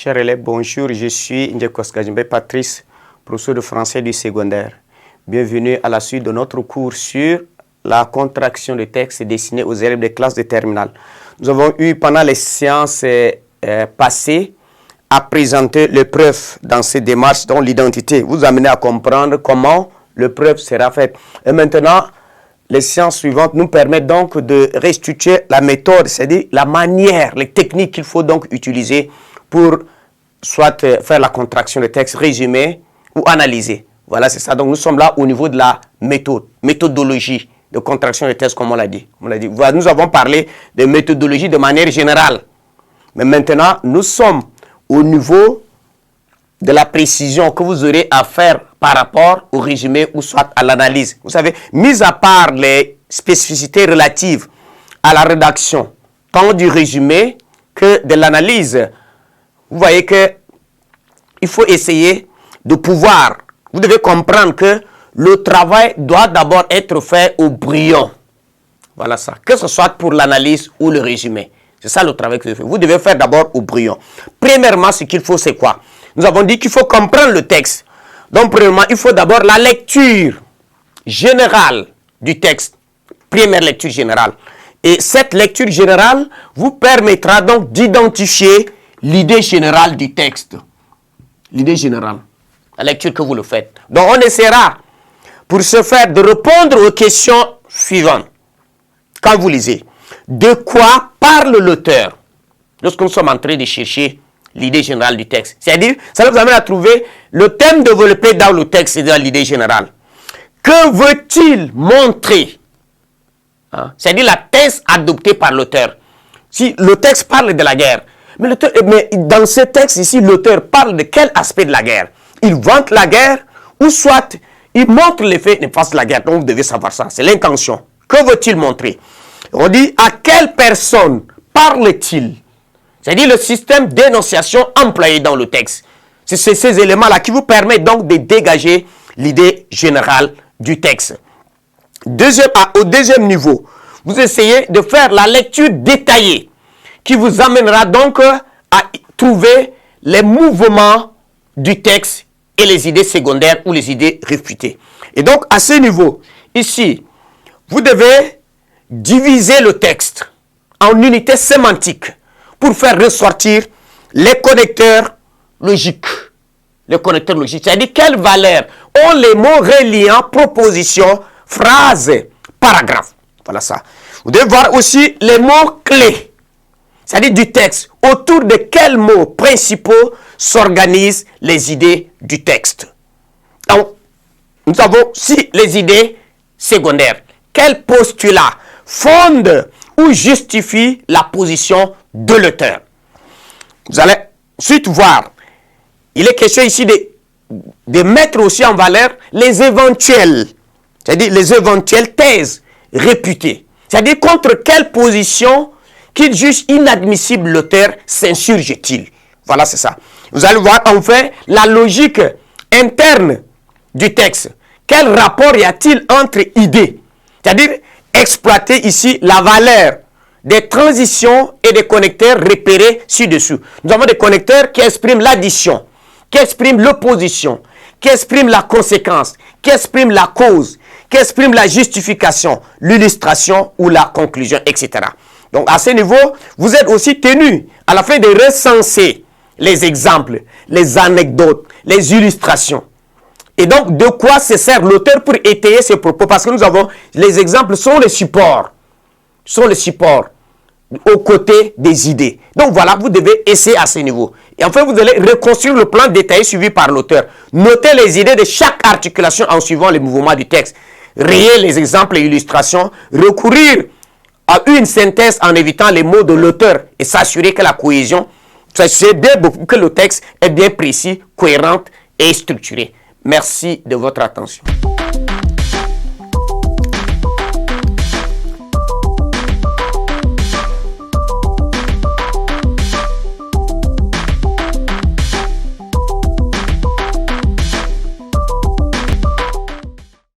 Chers élèves, bonjour, je suis Ndjekoskajimbe Patrice, professeur de français du secondaire. Bienvenue à la suite de notre cours sur la contraction de texte destiné aux élèves des classes de terminale. Nous avons eu pendant les séances passées à présenter l'épreuve dans ces démarches dont l'identité vous amène à comprendre comment l'épreuve sera faite. Et maintenant, les séances suivantes nous permettent donc de restituer la méthode, c'est-à-dire la manière, les techniques qu'il faut donc utiliser pour soit faire la contraction de texte, résumer ou analyser. Voilà, c'est ça. Donc, nous sommes là au niveau de la méthodologie de contraction de texte, comme on l'a dit. Voilà, nous avons parlé de méthodologie de manière générale. Mais maintenant, nous sommes au niveau de la précision que vous aurez à faire par rapport au résumé ou soit à l'analyse. Vous savez, mis à part les spécificités relatives à la rédaction, tant du résumé que de l'analyse, vous voyez que il faut essayer de pouvoir, vous devez comprendre que le travail doit d'abord être fait au brouillon. Voilà ça, que ce soit pour l'analyse ou le résumé. C'est ça le travail que vous devez faire. Vous devez faire d'abord au brouillon. Premièrement, ce qu'il faut, c'est quoi? Nous avons dit qu'il faut comprendre le texte. Donc, premièrement, il faut d'abord la lecture générale du texte. Première lecture générale. Et cette lecture générale vous permettra donc d'identifier l'idée générale du texte. L'idée générale. La lecture que vous le faites. Donc, on essaiera, pour ce faire, de répondre aux questions suivantes. Quand vous lisez, de quoi parle l'auteur? Lorsque nous sommes en train de chercher l'idée générale du texte. C'est-à-dire, ça nous amène à trouver le thème développé dans le texte et dans l'idée générale. Que veut-il montrer? Hein? C'est-à-dire la thèse adoptée par l'auteur. Si le texte parle de la guerre, mais dans ce texte ici, l'auteur parle de quel aspect de la guerre? Il vante la guerre ou soit il montre l'effet néfaste de la guerre. Donc vous devez savoir ça, c'est l'intention. Que veut-il montrer? On dit à quelle personne parle-t-il? C'est-à-dire le système d'énonciation employé dans le texte. C'est ces éléments-là qui vous permettent donc de dégager l'idée générale du texte. Au deuxième niveau, vous essayez de faire la lecture détaillée qui vous amènera donc à trouver les mouvements du texte et les idées secondaires ou les idées réfutées. Et donc, à ce niveau, ici, vous devez diviser le texte en unités sémantiques pour faire ressortir les connecteurs logiques. Les connecteurs logiques, c'est-à-dire quelle valeur ont les mots reliants, propositions, phrases, paragraphes. Voilà ça. Vous devez voir aussi les mots clés, c'est-à-dire du texte. Autour de quels mots principaux s'organisent les idées du texte. Donc, nous avons aussi les idées secondaires. Quels postulats fondent ou justifient la position de l'auteur? Vous allez ensuite voir, il est question ici de mettre aussi en valeur les éventuelles, c'est-à-dire les éventuelles thèses réputées. C'est-à-dire contre quelle position qu'il juge inadmissible l'auteur s'insurge-t-il. Voilà, c'est ça. Vous allez voir enfin la logique interne du texte. Quel rapport y a-t-il entre idées? C'est-à-dire exploiter ici la valeur des transitions et des connecteurs repérés ci-dessous. Nous avons des connecteurs qui expriment l'addition, qui expriment l'opposition, qui expriment la conséquence, qui expriment la cause, qui expriment la justification, l'illustration ou la conclusion, etc. Donc, à ce niveau, vous êtes aussi tenu à la fin de recenser les exemples, les anecdotes, les illustrations. Et donc, de quoi se sert l'auteur pour étayer ses propos? Parce que nous avons, les exemples sont les supports. Aux côtés des idées. Donc voilà, vous devez essayer à ce niveau. Et enfin, vous allez reconstruire le plan détaillé suivi par l'auteur. Notez les idées de chaque articulation en suivant les mouvements du texte. Rayer les exemples et illustrations. Recourir à une synthèse en évitant les mots de l'auteur et s'assurer que la cohésion, que le texte est bien précis, cohérent et structuré. Merci de votre attention.